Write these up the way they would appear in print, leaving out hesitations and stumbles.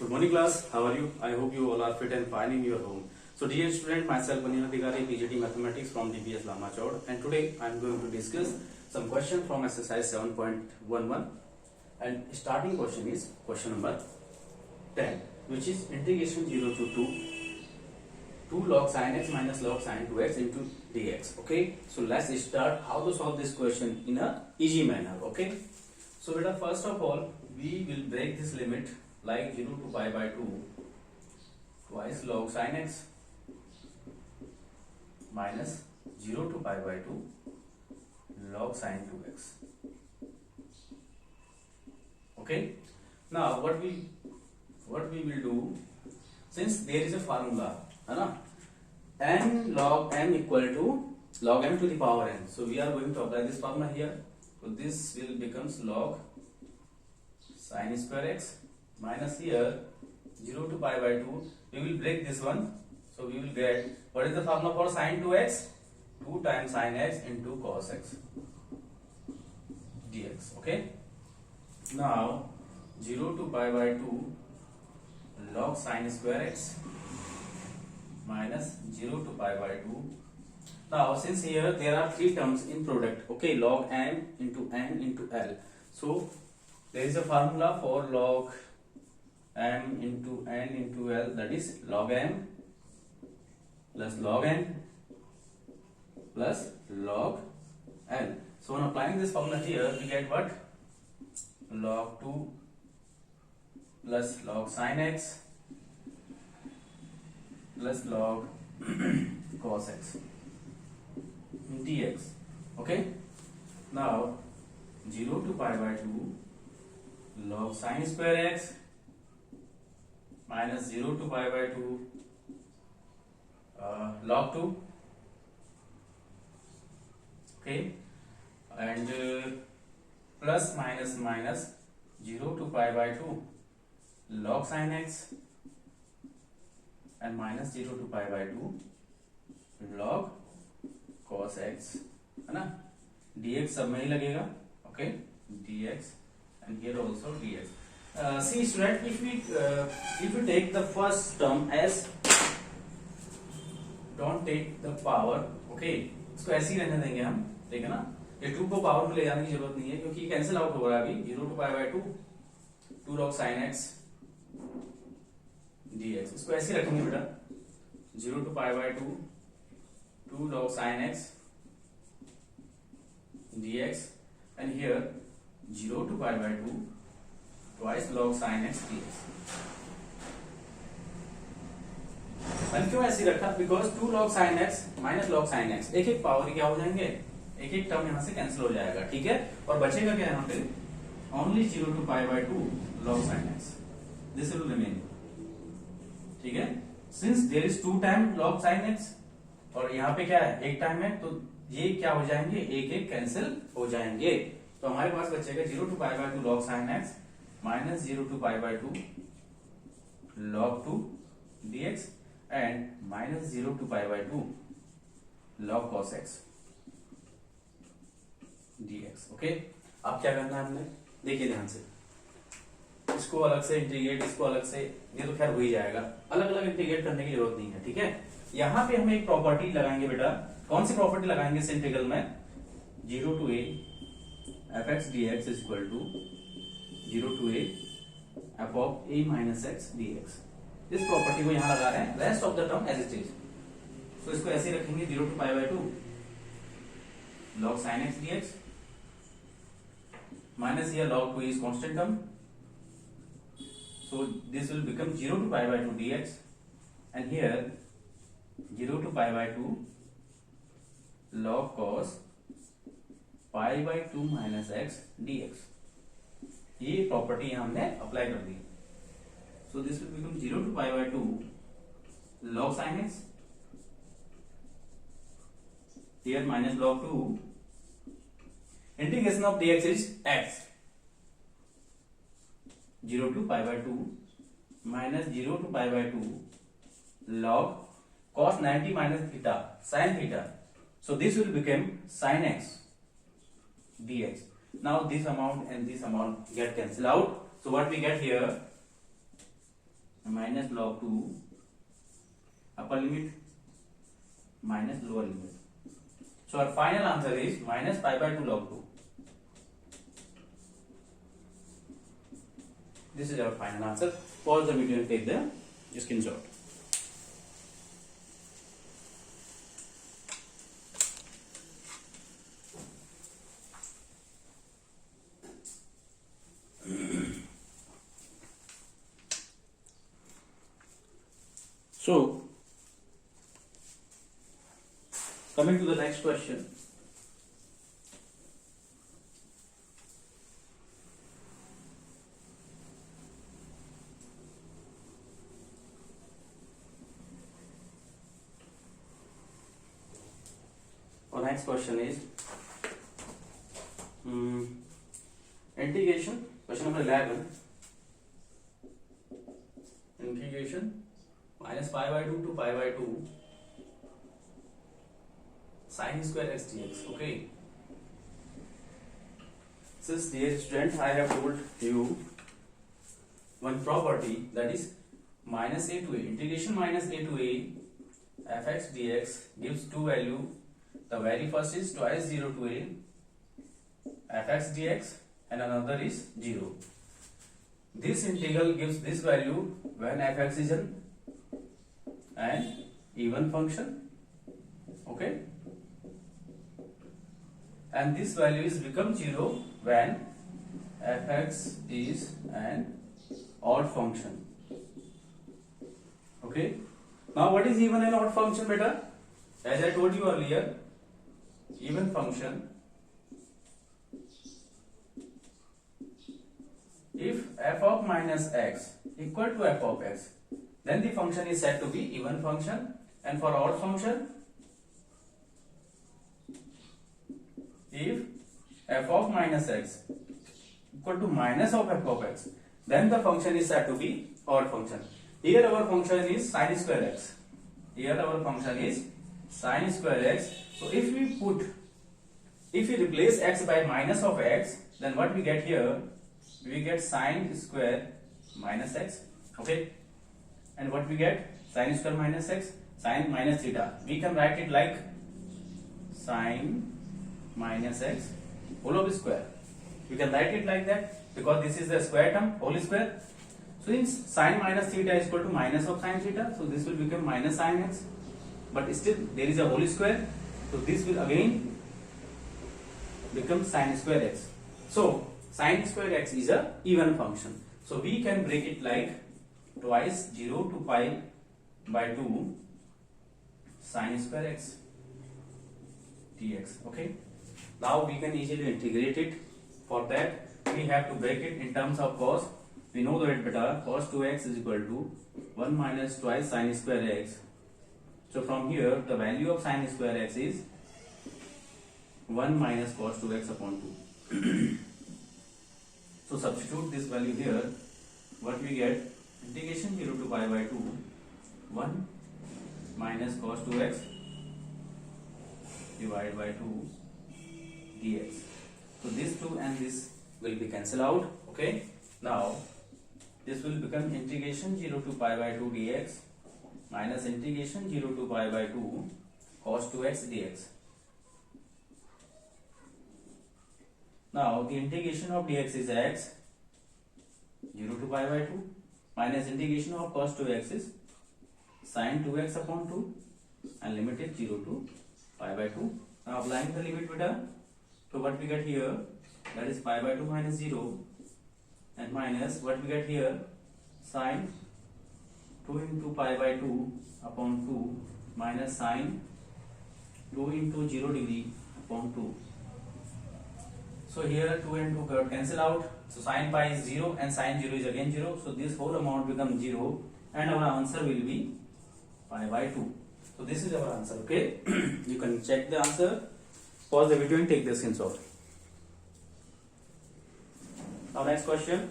Good morning class, how are you? I hope you all are fit and fine in your home. So dear student, myself Banyan Adhikari, PGT Mathematics from DBS Lama Chowd, and today I am going to discuss some question from exercise 7.11, and starting question is question number 10, which is integration 0 to 2 log sin x minus log sin 2x into dx. Okay, so let's start how to solve this question in a easy manner. Okay, so beta, first of all we will break this limit like 0 to pi by 2 twice log sin x minus 0 to pi by 2 log sin 2x. Okay, now what we will do, since there is a formula है ना, n log m equal to log m to the power n, so we are going to apply this formula here. So this will becomes log sin square x minus here 0 to pi by 2, we will break this one, so we will get, what is the formula for sin 2x? 2 times sin x into cos x dx. Okay, now 0 to pi by 2 log sin square x minus 0 to pi by 2. Now since here there are three terms in product, okay, log m into n into l, so there is a formula for log m into n into l, that is log m plus log n plus log l. So on applying this formula here, we get what? Log 2 plus log sin x plus log cos x dx. Okay, now 0 to pi by 2 log sin square x minus 0 to pi by 2 log 2. Okay, and plus minus minus 0 to pi by 2 log sin x and minus 0 to pi by 2 log cos x, है ना, dx सब में ही लगेगा. Okay, dx and here also dx. See student, if we take the first term as, don't take the power, okay, इसको ऐसे ही रहने देंगे हम, ठीक है ना, ये 2 को पावर में ले जाने की जरूरत नहीं है क्योंकि कैंसिल आउट हो रहा है अभी. 0 to pi by 2 log sin x dx, इसको ऐसे ही रखेंगे बेटा. 0 to pi by 2 log sin x dx, and here 0 to pi by 2 twice log sin x dx. मैंने क्यों ऐसे रखा? Because 2 log sin x minus log sin x एक एक पावर क्या हो जाएंगे, एक एक टर्म यहां से कैंसिल हो जाएगा. ठीक है, और बचेगा क्या यहाँ पे? Only 0 to pi by 2 log sin x, this will remain. ठीक है, since there is 2 time log sin x और यहाँ पे क्या है, एक टाइम है, तो ये क्या हो जाएंगे, एक एक कैंसिल हो जाएंगे. तो हमारे पास बचेगा 0 to pi by 2 log sin x minus 0 to pi by 2 log 2 dx and minus 0 to pi by 2 log cos x dx. Okay, अब क्या करना है हमने, देखिए ध्यान से, इसको अलग से इंटीग्रेट, इसको अलग से, ये तो खैर हो ही जाएगा, अलग अलग इंटीग्रेट करने की जरूरत नहीं है. ठीक है, यहां पे हम एक प्रॉपर्टी लगाएंगे बेटा. कौन सी प्रॉपर्टी लगाएंगे इस इंटीग्रल में? 0 to a fx dx is equal to 0 to a f of a minus x dx. इस प्रॉपर्टी को यहां लगा रहे हैं, rest of the term as it is. तो इसको ऐसे ही रखेंगे, 0 to pi by 2 log sin x dx minus here log 2 is constant term, so this will become 0 to pi by 2 dx, and here 0 to pi by 2 log cos pi by 2 minus x dx. ये property हमने apply कर दी. So this will become 0 to pi by 2 log sin x, here minus log 2, integration of dx is x, 0 to pi by 2 minus 0 to pi by 2 log cos 90 minus theta sin theta. So this will become sin x dx. Now this amount and this amount get cancelled out. So what we get here, minus log 2 upper limit minus lower limit. So our final answer is minus pi by 2 log 2. This is our final answer. Pause the video and take the screenshot. So, coming to the next question. Our next question is integration. Question number 11. Integration minus pi by 2 to pi by 2 sin square x dx. Okay. Since dear student, I have told you one property, that is minus a to a. Integration minus a to a fx dx gives two value. The very first is twice 0 to a fx dx and another is 0. This integral gives this value when fx is an even function. Okay. And this value is become 0 when fx is an odd function. Okay. Now what is even and odd function, beta? As I told you earlier, even function, if f of minus x equal to f of x, then the function is said to be even function. And for odd function, if f of minus x equal to minus of f of x, then the function is said to be odd function. Here our function is sin square x. Here our function is sin square x. So if we replace x by minus of x, then what we get here? We get sin square minus x. Okay. And what we get? Sin square minus x, sin minus theta. We can write it like sin minus x whole of square. We can write it like that because this is the square term, whole square. So since sin minus theta is equal to minus of sin theta, so this will become minus sin x. But still there is a whole square, so this will again become sin square x. So sin square x is a even function. So we can break it like twice 0 to pi by 2 sin square x dx. Okay. Now we can easily integrate it. For that we have to break it in terms of cos. We know that beta cos 2x is equal to 1 minus twice sin square x. So from here the value of sin square x is 1 minus cos 2x upon 2. So substitute this value here. What we get? Integration 0 to pi by 2 1 minus cos 2x divided by 2 dx. So this 2 and this will be cancelled out. Okay. Now this will become integration 0 to pi by 2 dx minus integration 0 to pi by 2 cos 2x dx. Now the integration of dx is x 0 to pi by 2 minus integration of cos 2x is sin 2x upon 2 and limit is 0 to pi by 2. Now applying the limit beta, so what we get here, that is pi by 2 minus 0 and minus what we get here, sin 2 into pi by 2 upon 2 minus sin 2 into 0 degree upon 2. So here 2 and 2 got cancel out. So sin pi is 0 and sin 0 is again 0. So this whole amount becomes 0 and our answer will be pi by 2. So this is our answer. Okay. You can check the answer. Pause the video and take the screenshot. Now next question.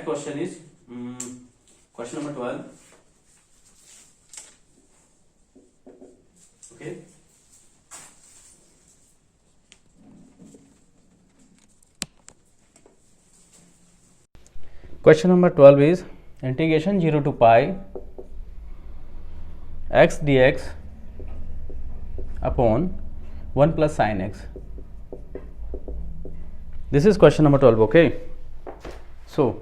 next question is question number 12. Okay. Question number 12 is integration 0 to pi x dx upon 1 plus sin x. This is question number 12. Okay. So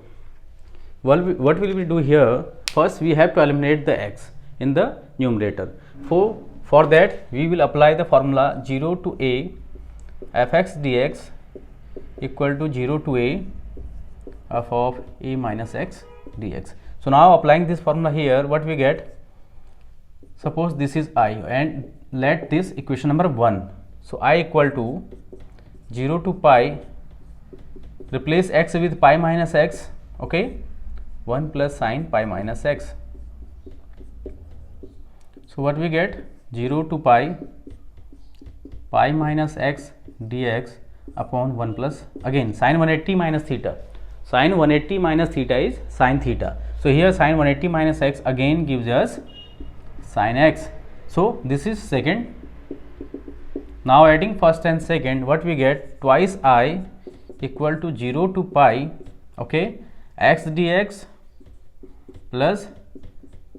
what will we do here? First we have to eliminate the x in the numerator. For that we will apply the formula 0 to a fx dx equal to 0 to a of a minus x dx. So now applying this formula here, what we get? Suppose this is I and let this equation number 1. So I equal to 0 to pi, replace x with pi minus x, okay, 1 plus sine pi minus x. So what we get? 0 to pi minus x dx upon 1 plus, again sine 180 minus theta. Sine 180 minus theta is sine theta. So here sine 180 minus x again gives us sine x. So this is second. Now adding first and second, what we get? Twice I equal to 0 to pi, okay, x dx plus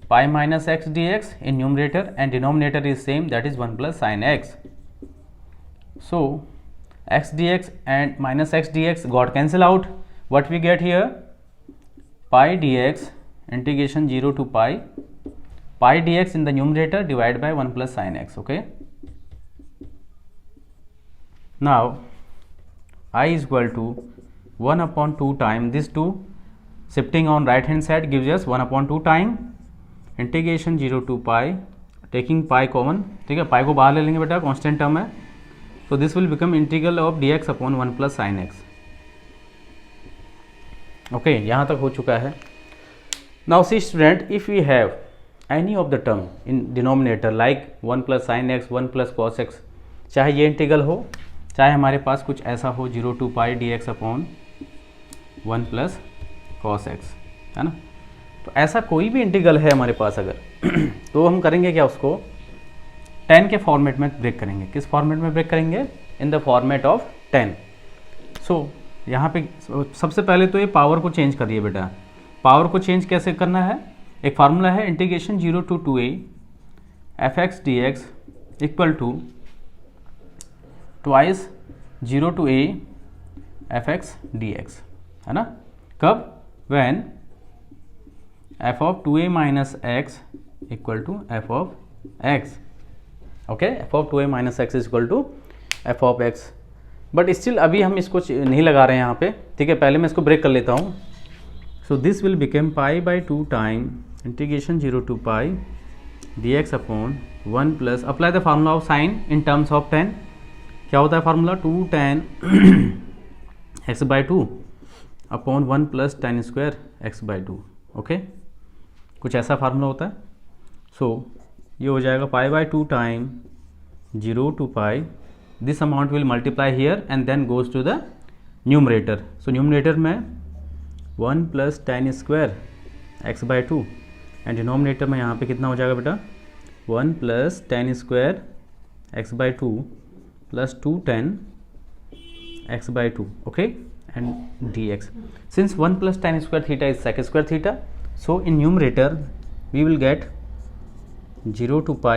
pi minus x dx in numerator, and denominator is same, that is 1 plus sine x. So x dx and minus x dx got cancel out. What we get here? Pi dx integration 0 to pi dx in the numerator divided by 1 plus sine x. Okay. Now I is equal to 1 upon 2 time this 2 shifting on right hand side gives us 1 upon 2 time integration 0 to pi, taking pi common, ठीक है, पाई को बाहर ले लेंगे बेटा, constant term है, तो this will become integral of dx upon 1 plus sine x. Okay, यहाँ तक हो चुका है. Now see student, if we have any of the term in denominator like 1 plus sine x, 1 plus cos x, चाहे ये integral हो, चाहे हमारे पास कुछ ऐसा हो 0 to pi dx upon 1 plus cos x, है ना. तो ऐसा कोई भी इंटीग्रल है हमारे पास अगर तो हम करेंगे क्या, उसको tan के फॉर्मेट में ब्रेक करेंगे. किस फॉर्मेट में ब्रेक करेंगे? In the format of tan. सो यहाँ पे सबसे पहले तो ये पावर को चेंज करिए बेटा. पावर को चेंज कैसे करना है? एक फार्मूला है integration 0 to 2a fx dx equal to twice 0 to a fx dx, है ना. कब? When f of 2a minus x equal to f of x. okay, f of 2a minus x is equal to f of x. But still अभी हम इसको नहीं लगा रहे हैं यहाँ पे, ठीक है, पहले मैं इसको ब्रेक कर लेता हूँ. So this will become pi by 2 time integration 0 to pi dx upon 1 plus, apply the formula of sine in terms of tan. क्या होता है formula? 2 tan x by 2 upon 1 plus tan square x by 2. Okay, कुछ ऐसा formula होता है. So ये हो जाएगा pi by 2 time 0 to pi, this amount will multiply here and then goes to the numerator. So numerator में 1 plus tan square x by 2 and denominator में यहाँ पे कितना हो जाएगा बेटा? 1 plus tan square x by 2 plus 2 tan x by 2. Okay, and dx. Since 1 plus tan square theta is sec square theta, so in numerator we will get 0 to pi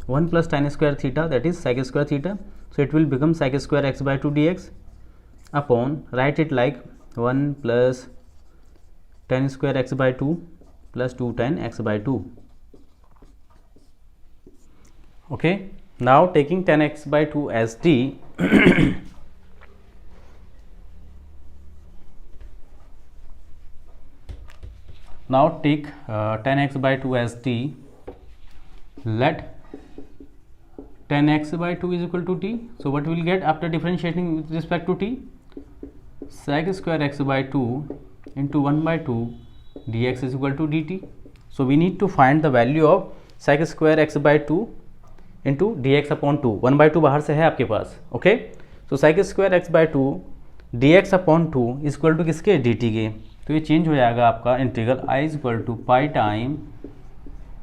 1 plus tan square theta, that is sec square theta. So it will become sec square x by 2 dx upon, write it like 1 plus tan square x by 2 plus 2 tan x by 2. Okay, now taking tan x by 2 as t now take tan x by 2 as t, let tan x by 2 is equal to t. So what we will get after differentiating with respect to t? Sec square x by 2 into 1 by 2 dx is equal to dt. So we need to find the value of sec square x by 2 into dx upon 2. 1 by 2 बाहर से है आपके पास. Okay, so sec square x by 2 dx upon 2 is equal to किसके? dt के. तो ये change हो जाएगा आपका integral I is equal to pi time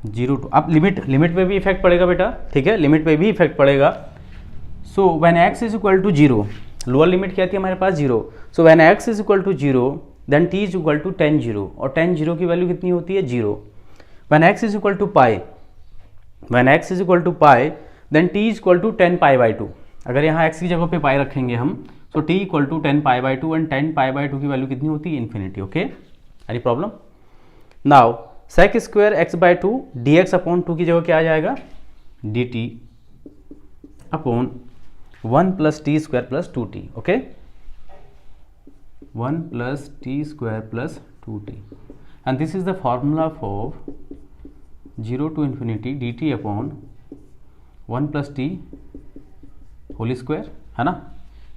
0 to, अब लिमिट पे भी इफेक्ट पड़ेगा बेटा, ठीक है, लिमिट पे भी इफेक्ट पड़ेगा। So when x is equal to 0, lower limit क्या थी हमारे पास 0, so when x is equal to 0 then t is equal to tan 0, और tan 0 की वैल्यू कितनी होती है 0। When x is equal to pi, when x is equal to pi then t is equal to tan pi by 2, अगर यहाँ x की जगह पे पाई रखेंगे हम, so t equal to tan pi by 2, and tan pi by 2 की value कितनी होती है infinity. Okay, any problem? Now sec square x by 2 dx upon 2 की जगह क्या आ जाएगा dt upon 1 plus t square plus 2t। Okay, 1 plus t square plus 2t, and this is the formula for 0 to infinity dt upon 1 plus t whole square, है ना,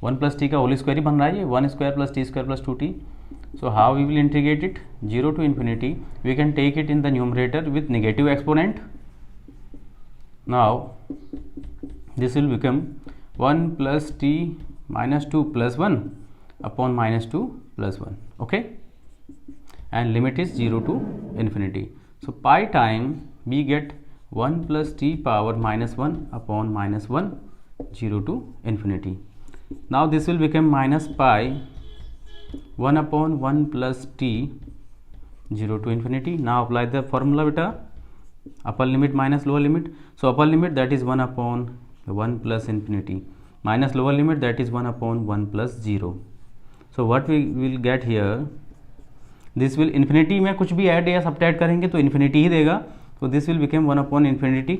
1 plus T का whole square ही बन रहा है ये, 1 square plus t square plus 2t। So how we will integrate it? 0 to infinity, we can take it in the numerator with negative exponent. Now this will become 1 plus t minus 2 plus 1 upon minus 2 plus 1. Okay, and limit is 0 to infinity. So pi time we get 1 plus t power minus 1 upon minus 1, 0 to infinity. Now this will become minus pi 1 upon 1 plus t 0 to infinity. Now apply the formula beta, upper limit minus lower limit. So upper limit that is 1 upon 1 plus infinity minus lower limit that is 1 upon 1 plus 0. So what we will get here, this will infinity में कुछ भी add या subtract करेंगे तो infinity ही देगा, तो this will become 1 upon infinity,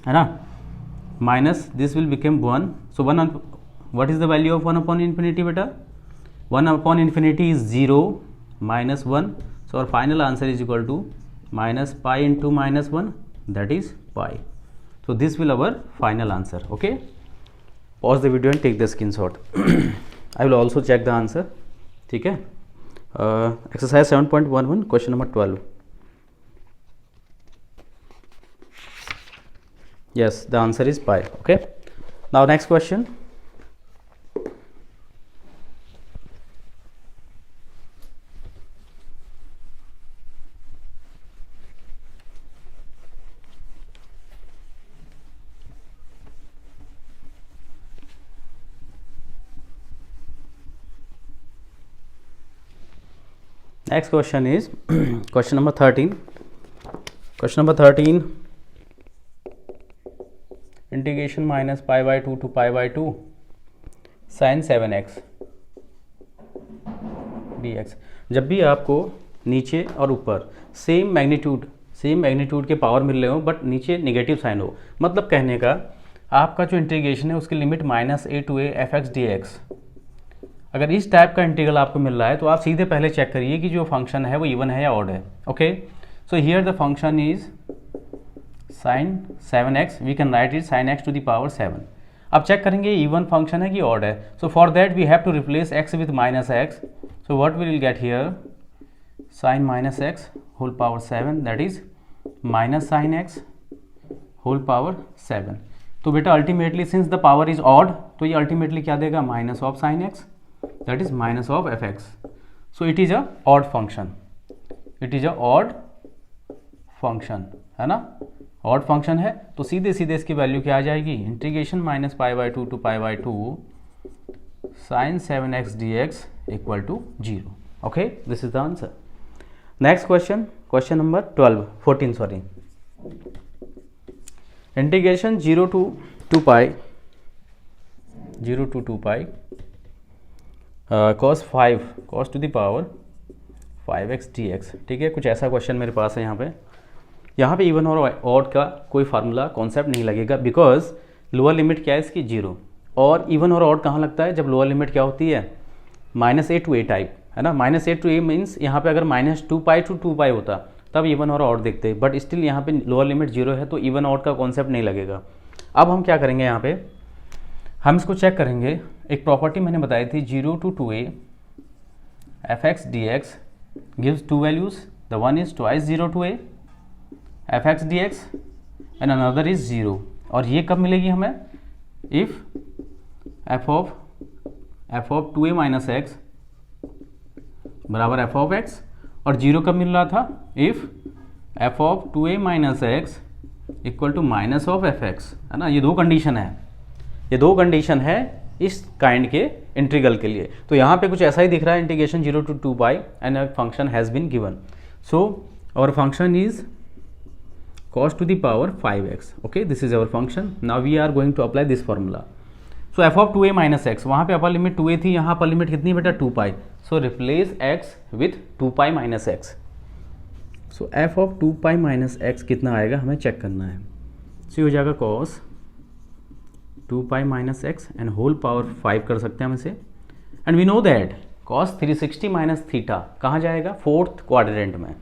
है ना, minus this will become 1. So 1, what is the value of 1 upon infinity beta? 1 upon infinity is 0 minus 1, so our final answer is equal to minus pi into minus 1, that is pi. So this will our final answer. Okay, pause the video and take the screenshot. I will also check the answer. ठीक है, exercise 7.11 question number 12. Yes, the answer is pi. Okay, now next question. Next question is question number 13. Question number 13, integration minus pi by 2 to pi by 2 sin 7x dx. जब भी आपको नीचे और ऊपर same magnitude के power मिल रहे हो but नीचे नेगेटिव साइन हो, मतलब कहने का आपका जो इंटीग्रेशन है उसकी limit minus a to a fx dx, अगर इस टाइप का इंटीग्रल आपको मिल रहा है तो आप सीधे पहले चेक करिए कि जो फंक्शन है वो इवन है या ऑड है. Okay, so here the function is sin 7x, we can write it sin x to the power 7. अब चेक करेंगे इवन फंक्शन है कि ऑड है, so for that we have to replace x with minus x. So what we will get here sin minus x whole power 7, that is minus sin x whole power 7. तो बेटा ultimately since the power is odd तो ये ultimately क्या देगा, minus of sin x, that is minus of fx. So it is a odd function, it is a odd function, है ना, odd function है तो सीधे सीधे इसकी वैल्यू क्या आ जाएगी, integration minus pi by 2 to pi by 2 sin 7x dx equal to 0. Okay, this is the answer. Next question, question number 14 sorry, integration 0 to 2 pi cos 5 cos to the power 5x dx. ठीक है, कुछ ऐसा question मेरे पास है. यहाँ पे even और odd का कोई फार्मूला कॉन्सेप्ट नहीं लगेगा, बिकॉज लोअर लिमिट क्या है इसकी 0, और इवन और ऑड कहाँ लगता है जब लोअर लिमिट क्या होती है -a टू a टाइप, है ना. -a टू a मीन्स यहाँ पे अगर -2 टू 2 होता तब इवन और ऑड देखते, बट स्टिल यहाँ पे लोअर लिमिट 0 है तो इवन ऑड का कॉन्सेप्ट नहीं लगेगा. अब हम क्या करेंगे, यहाँ पे हम इसको चेक करेंगे. एक प्रॉपर्टी मैंने बताई थी 0 to 2a fx dx gives two values, the one is twice 0 to a fx dx and another is 0. और ये कब मिलेगी हमें, if f of 2a minus x बराबर एफ ऑफ एक्स, और जीरो कब मिल रहा था, if f of 2a minus x equal to minus of f x, है ना। ये दो कंडीशन है, ये दो कंडीशन है इस काइंड के इंटीग्रल के लिए। तो यहाँ पे कुछ ऐसा ही दिख रहा है, integration 0 to 2 pi and a function has been given. So our function is cos to the power 5x. Okay, this is our function. Now we are going to apply this formula. So f of 2a minus x, वहाँ पे upper limit 2a थी, यहाँ पर limit कितनी बेटा 2 pi. So replace x with 2 pi minus x. So f of 2 pi minus X कितना आएगा हमें चेक करना है। सो हो जाएगा cos 2 pi minus x and whole power 5 कर सकते हैं हम इसे। And we know that cos 360 minus theta कहाँ जाएगा, फोर्थ क्वाड्रेंट में।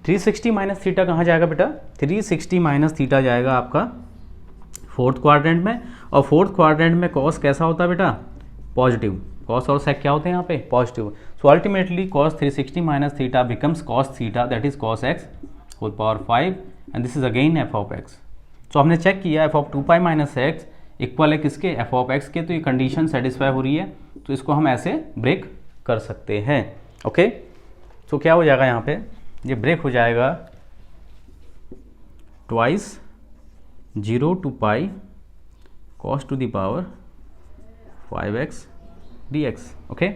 360 माइनस थीटा कहाँ जाएगा बेटा, 360 माइनस थीटा जाएगा आपका फोर्थ क्वाड्रेंट में, और फोर्थ क्वाड्रेंट में कॉस कैसा होता है बेटा, पॉजिटिव। कॉस और सेक क्या होते हैं यहाँ पे, positive. So ultimately cos 360 minus theta becomes cos theta, that is cos X whole power 5 and this is again F of X. So हमने चेक किया F of 2 pi minus x equal है किसके, एफ ऑफ एक्स के। तो ये condition satisfy हो रही है, तो इसको हम ऐसे ब्रेक कर सकते हैं। ओके, सो क्या हो जाएगा यहाँ पे, ये ब्रेक हो जाएगा twice 0 to pi cos to the power 5x dx। Okay,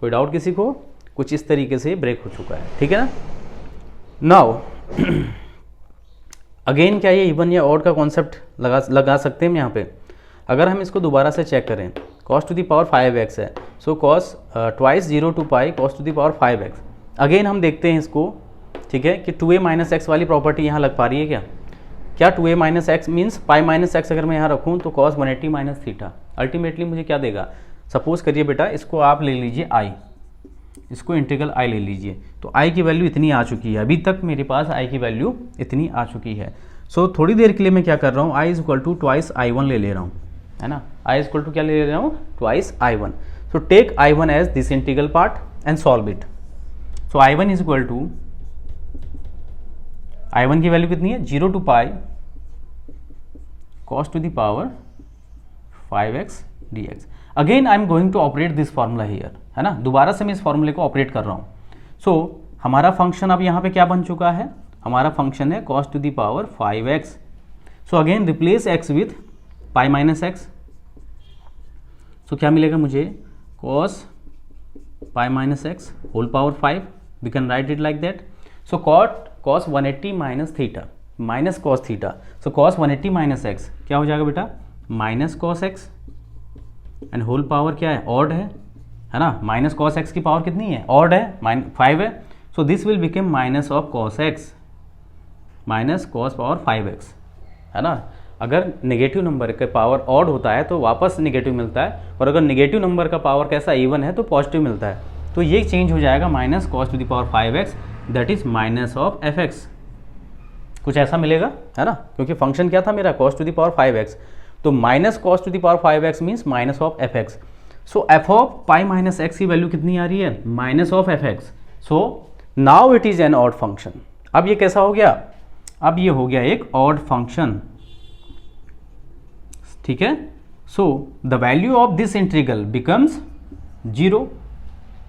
कोई डाउट किसी को, कुछ इस तरीके से ब्रेक हो चुका है, ठीक है ना। नाउ अगेन क्या ये इवन या ऑड का कॉन्सेप्ट लगा सकते हैं हम यहाँ पे। अगर हम इसको दोबारा से चेक करें, cos to the power 5x है, so cos twice 0 to pi cos to the power 5x। Again हम देखते हैं इसको, ठीक है, कि 2a माइनस एक्स वाली प्रॉपर्टी यहाँ लग पा रही है क्या 2a माइनस एक्स मीन्स पाई माइनस एक्स अगर मैं यहाँ रखूँ तो cos 180 माइनस थीटा अल्टीमेटली मुझे क्या देगा। सपोज करिए बेटा इसको आप ले लीजिए i, इसको इंटीग्रल i ले लीजिए, तो i की वैल्यू इतनी आ चुकी है, अभी तक मेरे पास i की वैल्यू इतनी आ चुकी है। सो थोड़ी देर के लिए मैं क्या कर रहा हूँ, i is equal to twice i1 ले ले रहा हूँ, है ना। i इज इक्वल टू क्या ले रहा हूँ, twice i1। So take i1 as this integral part and solve it. So i1 is equal to, I1 की वैल्यू कितनी है, 0 to pi cos to the power 5x dx। Again I am going to operate this formula here, है ना। दोबारा से मैं इस फार्मूले को ऑपरेट कर रहा हूँ। सो हमारा फंक्शन अब यहाँ पे क्या बन चुका है, हमारा फंक्शन है cos to the power 5x। So again replace x with pi minus x. So क्या मिलेगा मुझे, cos pi minus x whole power 5, we can write it like that. So cos 180 minus theta minus cos theta, so cos 180 minus X क्या हो जाएगा बेटा, minus cos X and whole power क्या है, odd है ना। माइनस कॉस एक्स की power कितनी है, ऑड है, 5 है। सो this will become minus of cos x minus cos power 5x, है ना। अगर नेगेटिव नंबर का पावर ऑड होता है तो वापस नेगेटिव मिलता है, और अगर नेगेटिव नंबर का पावर कैसा इवन है तो पॉजिटिव मिलता है। तो ये चेंज हो जाएगा minus cos two the power 5x, that is minus of fx। कुछ ऐसा मिलेगा, है ना, क्योंकि फंक्शन क्या था मेरा, cos to the power 5x। तो minus cos to the power 5x means minus of fx। So f of pi minus x की वैल्यू कितनी आ रही है, minus of fx। So now it is an odd function. अब ये कैसा हो गया, अब ये हो गया एक ऑड फंक्शन, ठीक है। So the value of this integral becomes 0,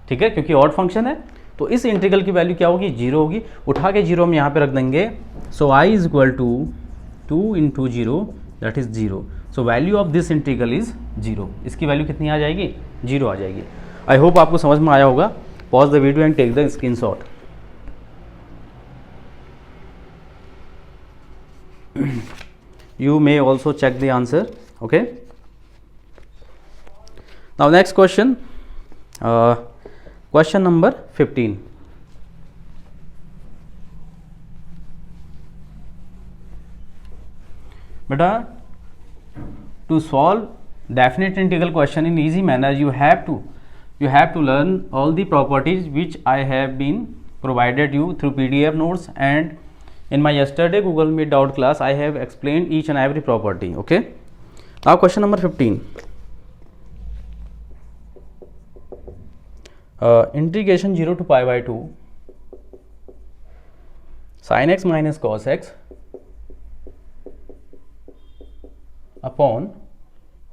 ठीक है, क्योंकि ऑड फंक्शन है तो इस इंटीग्रल की वैल्यू क्या होगी, 0 होगी। उठा के 0 हम यहाँ पे रख देंगे। So i is equal to 2 into 0 that is 0। So value of this integral is 0। इसकी वैल्यू कितनी आ जाएगी, 0 आ जाएगी। आई होप आपको समझ में आया होगा। Pause the video and take the screenshot. You may also check the answer. Okay. Now next question. Question number 15. Beta, to solve definite integral question in easy manner, you have to learn all the properties which I have been provided you through PDF notes, and in my yesterday Google Meet doubt class I have explained each and every property. Okay. Now question number 15. Integration 0 to pi by 2 sin x minus cos x upon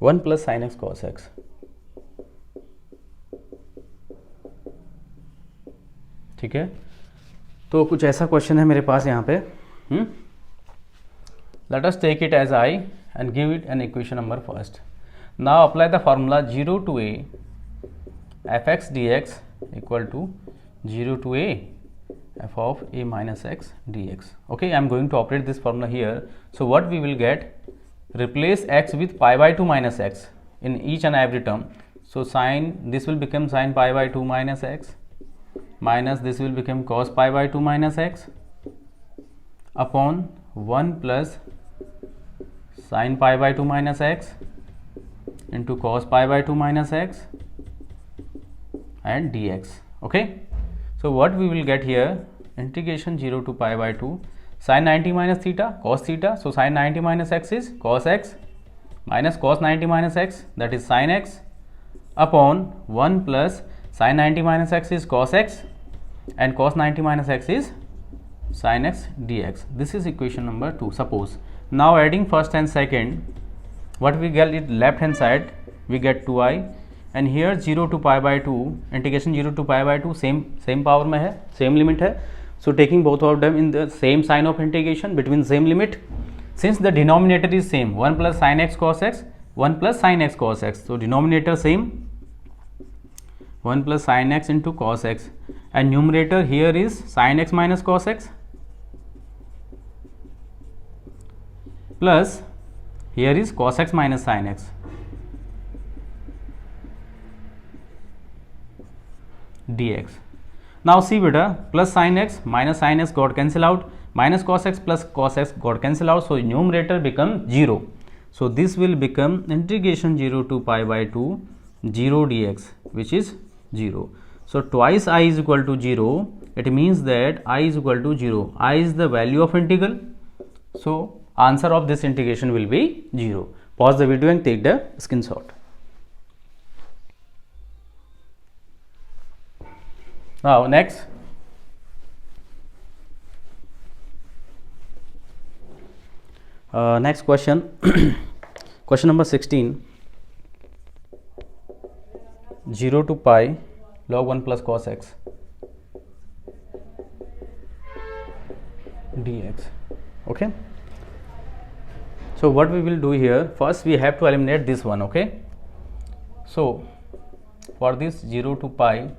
1 plus sin x cos x ठीक है, तो कुछ ऐसा question है मेरे पास यहाँ पे. Let us take it as I and give it an equation number first. Now apply the formula 0 to a fx dx equal to 0 to a f of a minus x dx. Okay, I am going to operate this formula here. So what we will get? Replace x with pi by 2 minus x in each and every term. So this will become sin pi by 2 minus x, minus this will become cos pi by 2 minus x upon 1 plus sin pi by 2 minus x into cos pi by 2 minus x and dx. Okay, so what we will get here? Integration 0 to pi by 2 sin 90 minus theta cos theta. So sin 90 minus x is cos x minus cos 90 minus x, that is sin x, upon 1 plus sin 90 minus x is cos x and cos 90 minus x is sin x dx. This is equation number 2. Suppose now adding first and second, what we get it left hand side we get 2i and here 0 to pi by 2 integration 0 to pi by 2 same power में है, same limit है. So taking both of them in the same sign of integration between same limit, since the denominator is same 1 plus sin x cos x 1 plus sin x cos x, so denominator same 1 plus sin x into cos x and numerator here is sin x minus cos x plus here is cos x minus sin x dx. Now see beta, plus sin x minus sin x got cancel out, minus cos x plus cos x got cancel out, so numerator become 0. So this will become integration 0 to pi by 2 0 dx, which is 0. So twice I is equal to 0, it means that I is equal to 0. I is the value of integral, so answer of this integration will be 0. Pause the video and take the screenshot. Now next, next question, question number 16, 0 to pi log 1 plus cos x dx. Okay, so what we will do here, first we have to eliminate this one. Okay, so for this 0 to pi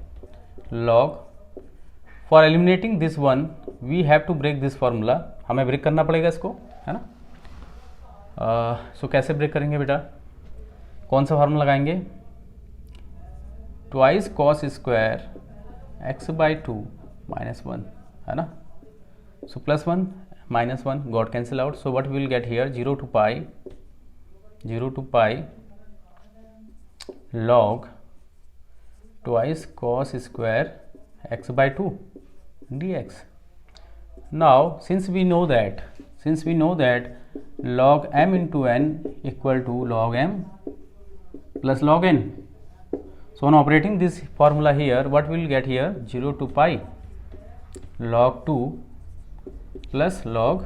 log, for eliminating this one we have to break this formula, हमें break करना पड़ेगा इसको, है ना. सो कैसे break करेंगे बेटा, कौन सा फार्मूला लगाएंगे? Twice cos square x by 2 minus 1, है ना. So plus 1 minus 1 got cancel out, so what we will get here? 0 to pi log twice cos square x by 2 dx. Now since we know that log m into n equal to log m plus log n, so on operating this formula here, what we will get here? 0 to pi log 2 plus log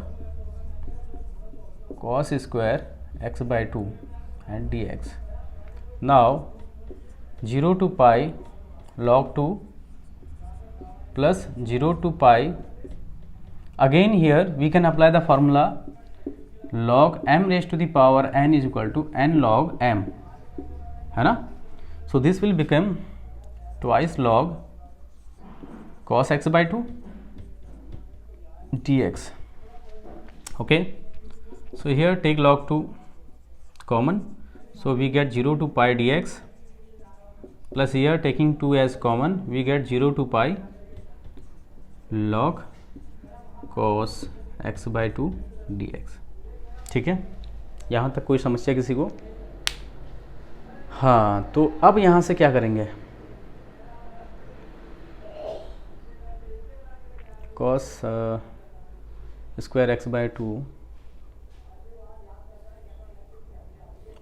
cos square x by 2 and dx. Now 0 to pi log 2 plus 0 to pi, again here we can apply the formula log m raised to the power n is equal to n log m, है ना. So this will become twice log cos x by 2 dx. Okay, so here take log 2 common, so we get 0 to pi dx, plus here taking 2 as common we get 0 to pi log cos x by 2 dx. ठीक है, यहाँ तक कोई समस्या किसी को? हाँ, तो अब यहाँ से क्या करेंगे? cos square x by 2.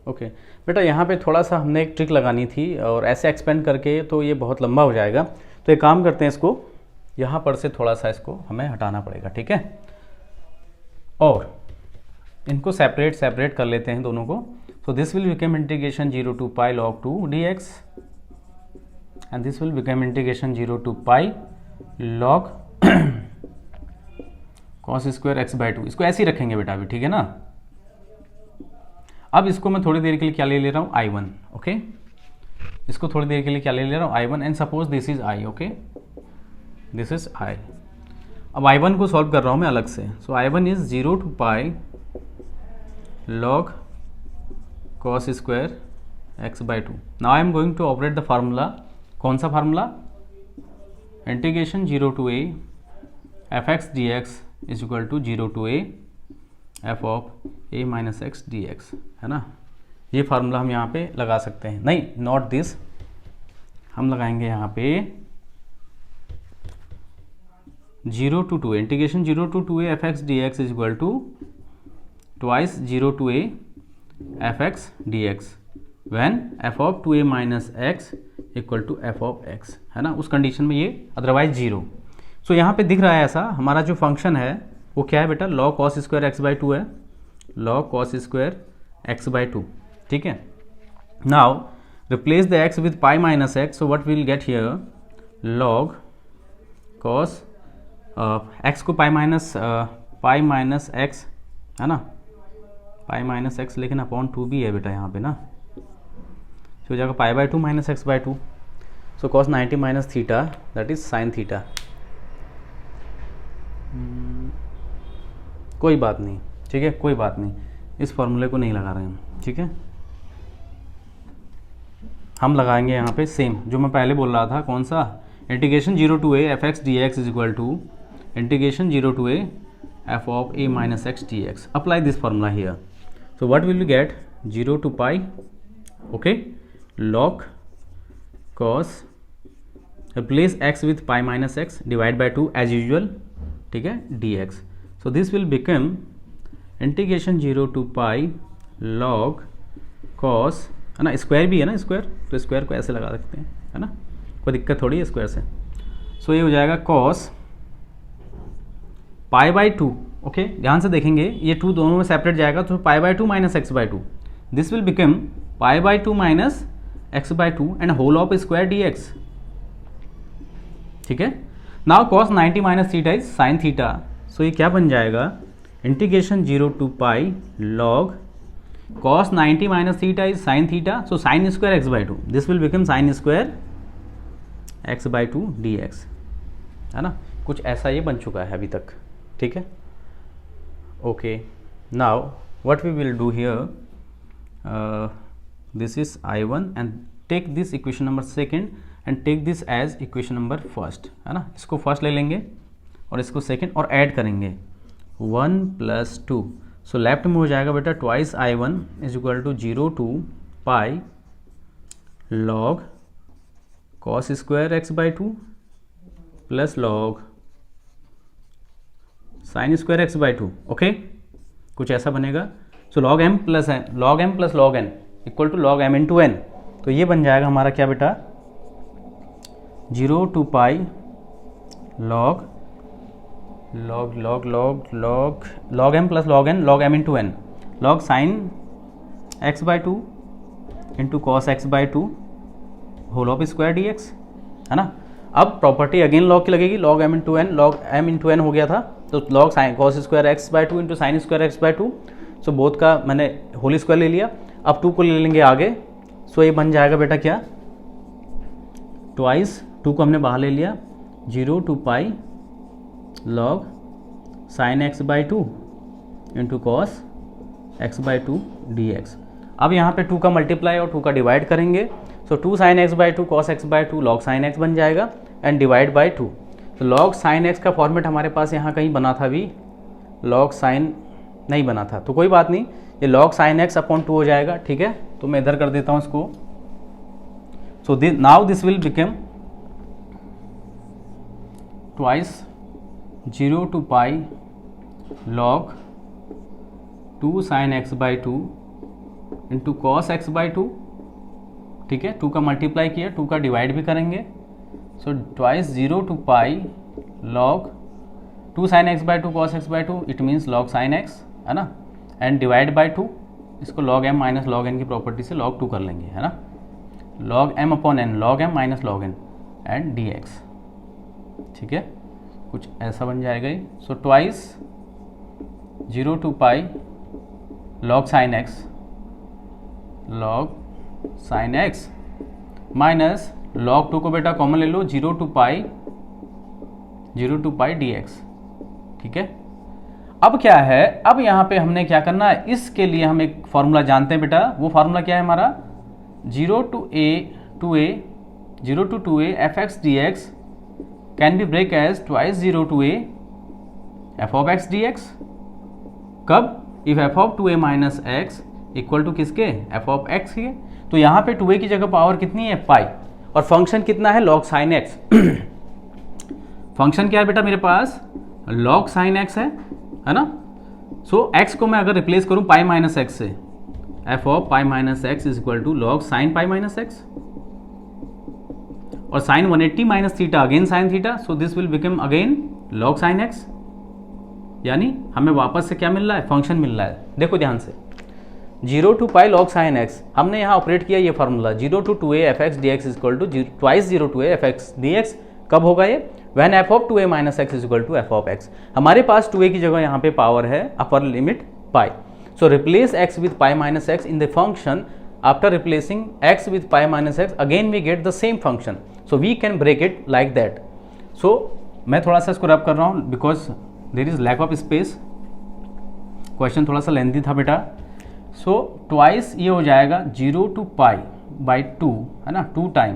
Okay बेटा, यहाँ पे थोड़ा सा हमने एक ट्रिक लगानी थी और ऐसे एक्सपेंड करके तो ये बहुत लंबा हो जाएगा, तो एक काम करते हैं, इसको यहाँ पर से थोड़ा सा इसको हमें हटाना पड़ेगा. ठीक है, और इनको सेपरेट कर लेते हैं दोनों को. सो this will become integration 0 to pi log 2 dx and this will become integration 0 to pi log cos square x by 2, इसको ऐसे ही रखेंगे बेटा अभी, ठीक है ना। अब इसको मैं थोड़ी देर के लिए क्या ले रहा हूँ, I1, ओके। इसको थोड़ी देर के लिए क्या ले रहा हूँ, I1, and suppose this is I, okay, this is I। अब I1 को सॉल्व कर रहा हूँ मैं अलग से, so I1 is 0 to pi log cos square x by 2। Now I am going to operate the formula, कौन सा formula, integration 0 to a f x d x is equal to 0 to a f of a minus x d x, है ना। ये formula हम यहाँ पे लगा सकते हैं, नहीं नॉट दिस, हम लगाएंगे यहाँ पे 0 to 2 integration 0 to 2a f x d x is equal to twice 0 to a f x d x when f of 2a minus x equal to f of x, है ना। उस condition में ये, otherwise 0। सो यहाँ पे दिख रहा है ऐसा, हमारा जो फंक्शन है वो क्या है बेटा, log cos square x by 2 है, log cos square x by 2, ठीक है। Now replace the x with pi minus x, so what will get here, log cos x को पाई माइनस एक्स, है ना, पाई माइनस एक्स, लेकिन अपॉन 2 भी है बेटा यहाँ पे ना, तो हो जाएगा pi by 2 minus X by 2, so cos 90 minus theta that is sine theta. कोई बात नहीं, ठीक है, कोई बात नहीं, इस फॉर्मूले को नहीं लगा रहे हैं, ठीक है। हम लगाएंगे यहाँ पे सेम जो मैं पहले बोल रहा था, कौन सा, integration 0 to a f x d x is equal to integration 0 to a f of a minus x d x. Apply this formula here, so what will you get, 0 to pi, okay, log cos, replace x with pi minus x, divide by 2 as usual, ठीक है, dx। so this will become integration 0 to pi log cos, है ना, square भी है ना square, तो square को ऐसे लगा सकते हैं, है ना, कोई दिक्कत थोड़ी है स्क्वायर से। सो ये हो जाएगा cos पाई बाई 2, ओके, ध्यान से देखेंगे ये 2 दोनों में सेपरेट जाएगा, तो pi by 2 minus X by 2, this will become pi by 2 minus X by 2 and whole of square D X, ठीक है। Now cos 90 minus theta is sine theta, so ये क्या बन जाएगा, integration 0 to pi log cos 90 minus theta is sine theta, so sine square x by 2, this will become sine square x by 2 D x, है ना। कुछ ऐसा ये बन चुका है अभी तक, ठीक है, okay. Now what we will do here, this is I1 and take this equation number second and take this as equation number first, है ना। इसको फर्स्ट ले लेंगे और इसको सेकंड और ऐड करेंगे 1 + 2, सो लेफ्ट में हो जाएगा बेटा twice I1 is equal to 0 to pi log cos square x by 2 plus log sine square x by 2, okay, कुछ ऐसा बनेगा। So log m plus log n equal to log m into n, तो ये बन जाएगा हमारा क्या बेटा, 0 to pi log m plus log n, log m into n, log sine x by 2 into cos x by 2 whole of square D x, है ना। अब प्रॉपर्टी अगेन लॉग की लगेगी, log m into n, log m into n हो गया था, तो log sine cos square x by 2 into sine square x by 2, so both का मैंने होल स्क्वायर ले लिया, अब 2 को ले लेंगे आगे, सो ये बन जाएगा बेटा क्या, ट्वाइस 2 को हमने बाहर ले लिया, 0 to pi log sine x by 2 into cos x by 2 D x. अब यहाँ पे 2 का मल्टीप्लाई और 2 का डिवाइड करेंगे, सो 2 sign x by 2 cos x by 2 log sine x बन जाएगा एंड डिवाइड बाई 2, तो log साइन एक्स का फॉर्मेट हमारे पास यहाँ कहीं बना था, अभी log साइन नहीं बना था, तो कोई बात नहीं, ये log साइन एक्स अपॉन 2 हो जाएगा, ठीक है। तो मैं इधर कर देता हूँ इसको, so now this will become twice 0 to pi log 2 sign x by 2 into cos x by 2, ठीक है, 2 का मल्टीप्लाई किया, 2 का डिवाइड भी करेंगे, so twice 0 to pi log 2 sign x by 2 cos x by 2, it means log sine x, है ना, and divide by 2, इसको log m minus log n की प्रॉपर्टी से log 2 कर लेंगे, है ना, log m upon n, log m minus log n and dx, ठीक है, कुछ ऐसा बन जाएगा ये। So twice 0 to pi log sin x minus log 2 को बेटा कॉमन ले लो, 0 to पाई dx। ठीक है, अब क्या है, अब यहाँ पे हमने क्या करना है, इसके लिए हम एक फॉर्मूला जानते हैं बेटा। वो फॉर्मूला क्या है हमारा, 0 to 2a fx dx can be break as twice 0 to a f of x dx। कब, इफ f of 2a माइनस x इक्वल टू किसके, f of x के। तो यहाँ पे 2a की जगह पावर कितनी है, पाई, और फंक्शन कितना है, log sin x। फंक्शन क्या है बेटा मेरे पास, log sin x है ना। सो x को मैं अगर रिप्लेस करूं पाई माइनस एक्स से, f of pi minus X is equal to log sine pi minus X, और sine 180 minus theta again sine theta, so this will become again log sine X. यानी हमें वापस से क्या मिल रहा है, फंक्शन मिल रहा है। देखो ध्यान से, 0 to pi log sine x, हमने यहाँ ऑपरेट किया ये formula 0 to 2a f x d x equal to twice 0 to a f x d x. कब होगा ये, when f of 2a minus x is equal to f of x। हमारे पास 2a की जगह यहाँ पे पावर है upper limit pi, so replace x with pi minus x in the function। after replacing x with pi minus x again we get the same function, so we can break it like that। so मैं थोड़ा सा इसको रब कर रहा हूँ because there is lack of space, question थोड़ा सा लेंथी था बेटा। सो ट्वाइस ये हो जाएगा 0 to पाई बाई 2 है ना, 2 टाइम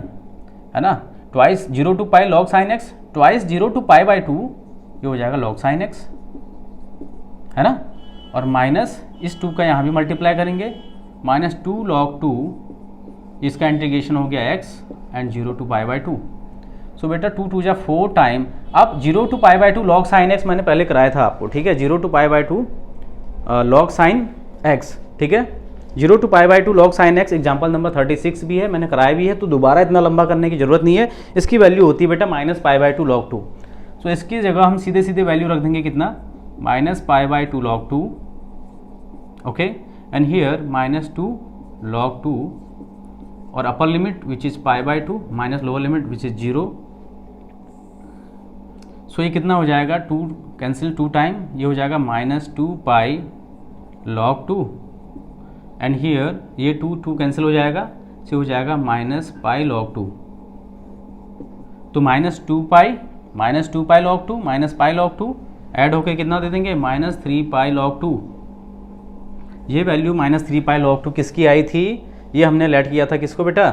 है ना, twice 0 to pi log sine x, twice 0 to pi by 2 ये हो जाएगा लॉग साइन एक्स है ना, और माइनस इस 2 का यहाँ भी मल्टीप्लाई करेंगे, माइनस 2 log 2, इसका इंटीग्रेशन हो गया x and 0 to pi by 2। सो बेटा 2 2 जा 4 टाइम, अब 0 to pi by 2 log sine x मैंने पहले कराया था आपको, ठीक है, 0 to pi by 2 log sine x, ठीक है, 0 to pi by 2 log sine x, example number 36 भी है, मैंने कराया भी है, तो दोबारा इतना लंबा करने की जरूरत नहीं है। इसकी वैल्यू होती है बेटा माइनस पाई बाई 2 लॉग 2। सो इसकी जगह हम सीधे सीधे वैल्यू रख देंगे कितना, minus pi by 2 log 2, okay, and here minus 2 log 2, और upper limit which is pi by 2 minus lower limit which is 0। सो ये कितना हो जाएगा, 2 कैंसिल 2 टाइम, ये हो जाएगा minus 2 pi log 2, and here ये 2 कैंसिल हो जाएगा, से हो जाएगा माइनस पाई लॉग 2। तो minus 2 pi log 2 minus pi log 2 add होके कितना दे देंगे, माइनस 3 पाई लॉग 2। ये वैल्यू माइनस 3 पाई लॉग 2 किसकी आई थी, ये हमने लेट किया था किसको बेटा,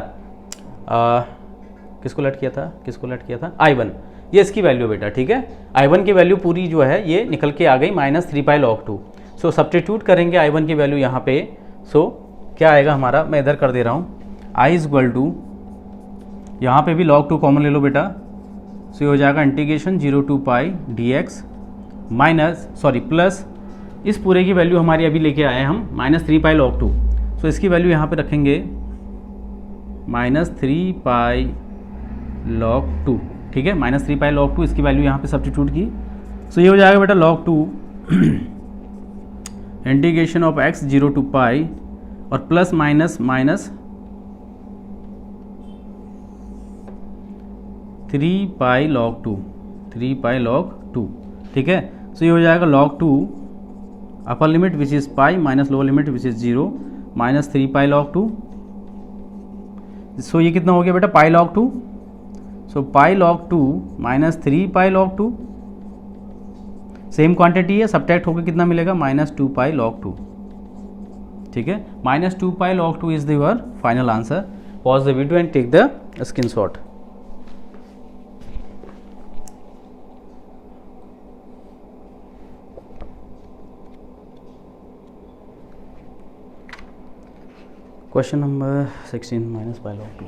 किसको लेट किया था, I1, ये इसकी वैल्यू बेटा, ठीक है। I1 की वैल्यू पूरी जो है ये निकल के आ गई माइनस 3 पाई लॉग 2। सो सब्स्टिट्यूट करेंगे I1 की वैल्यू यहाँ पे, सो क्या आएगा हमारा, मैं इधर कर दे रहा हूँ, I इज इक्वल टू, यहाँ पे भी log 2 कॉमन ले लो बेटा, सो ये हो जाएगा integration 0 to pi dx minus plus इस पूरे की वैल्यू हमारी अभी लेके आए हम माइनस 3 पाई log 2। सो इसकी वैल्यू यहाँ पे रखेंगे माइनस 3 पाई log 2, ठीक है, माइनस 3 पाई log 2, इसकी वैल्यू यहाँ पे सब्स्टिट्यूट की। सो ये हो जाएगा बेटा log 2 integration of x 0 to पाई और प्लस माइनस 3 पाई log 2, ठीक है। सो ये हो जाएगा log 2 upper limit which is pi minus lower limit which is 0 minus 3 pi log 2। सो ये कितना हो गया बेटा, पाई log 2, सो पाई log 2 माइनस 3 पाई log 2, सेम क्वांटिटी है, सब्ट्रैक्ट होकर कितना मिलेगा, माइनस 2 पाई log 2, ठीक है, minus 2 pi log 2 is your final answer. Pause the video and take the screenshot. Question number 16 minus pi log 2।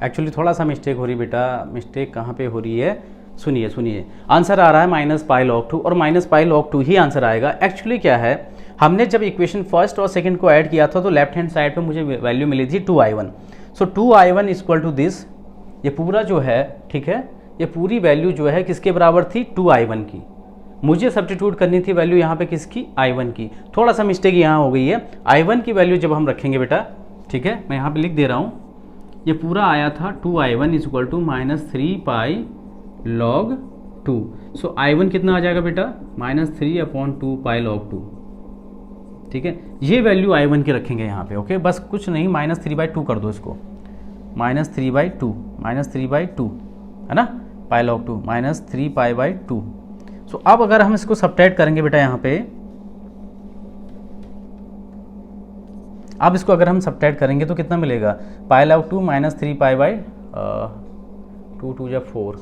Actually थोड़ा सा मिस्टेक हो रही बेटा, मिस्टेक कहाँ पे हो रही है, सुनिए, आंसर आ रहा है माइनस पाई log 2, और माइनस पाई log 2 ही आंसर आएगा। एक्चुअली क्या है, हमने जब इक्वेशन फर्स्ट और सेकंड को ऐड किया था तो लेफ्ट हैंड साइड पे मुझे वैल्यू मिली थी 2i1। So 2i1 is equal to this, ये पूरा जो है, ठीक है, ये पूरी वैल्यू जो है किसके बराबर थी, 2i1 की। मुझे सब्स्टिट्यूट करनी थी वैल्यू यहाँ पे किसकी, i1 की। थोड़ा सा मिस्टेक यहाँ हो गई है, i1 की वैल्यू जब हम रखेंगे बेटा, ठीक है, मैं यहाँ पे लिख दे रहा हूँ, ये पूरा आया था 2i1 is equal to -3 log 2। So i1 कितना आ जाएगा बेटा, -3/2 log 2। ठीक है, ये वैल्यू i1 की रखेंगे यहाँ पे। ओके, बस कुछ नहीं, -3/2 कर दो इसको, -3/2 है ना, पाई log 2 -3 सो अब अगर हम इसको सब्ट्रैक्ट करेंगे बेटा यहाँ पे, अब इसको अगर हम सब्ट्रैक्ट करेंगे तो कितना मिलेगा, पाई log 2 -3 2 2 जा 4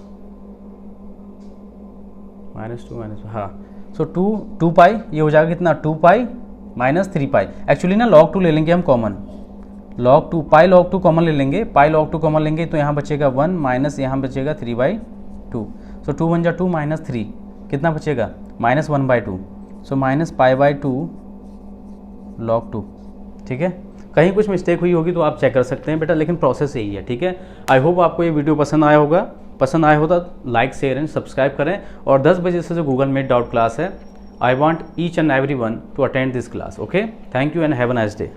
-2 हाँ, सो 2 पाई, ये हो जाएगा कितना 2 पाई -3 पाई। एक्चुअली ना log 2 ले लेंगे हम common, log 2 pi log 2 common ले लेंगे, पाई log 2 कॉमन लेंगे तो यहाँ बचेगा 1 माइनस यहाँ बचेगा 3/2। सो 2 1 जा 2 -3 कितना बचेगा -1/2। सो -π/2 log 2। ठीक है, कहीं कुछ मिस्टेक हुई होगी तो आप चेक कर सकते हैं बेटा, लेकिन प्रोसेस यही है। ठीक है, आई होप आपको ये वीडियो पसंद आया होगा। पसंद आया हो तो लाइक शेयर एंड सब्सक्राइब करें। और 10 बजे से जो गूगल मीट डाउट क्लास है, I want each and everyone to attend this class. Okay, thank you and have a nice day.